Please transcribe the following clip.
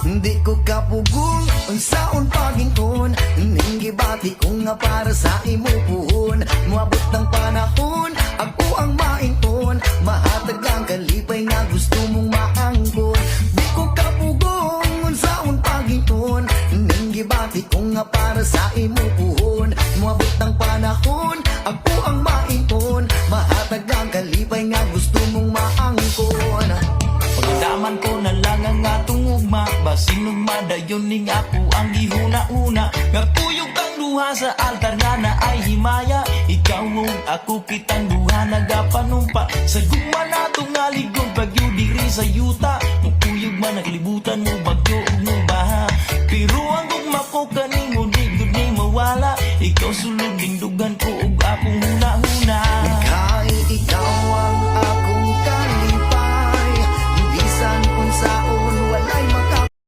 Di ko kapugong unsaon paginton, ning gibati ko nga para sa imo puhon. Moabot ng panahon, ako ang mainton, mahatag ang kalipay nga gusto mong maangkon. Di ko kapugong unsaon paginton, ning gibati ko nga para sa imo puhon. Moabot ng panahon, ako ang mainton, mahatag ang kalipay nga gusto mong maangkon. Pagdaman ko na lang ang atong ugma, basin ug madayon ning ako ang gihuna-una. Nga tuyog ang duha sa altar nga na ay himaya. Ikaw ug ako kitang duha nagapanumpa sa gugma nato nga ligong pagyo diri sa yuta. Mukuyog man naglibutan mo bagyo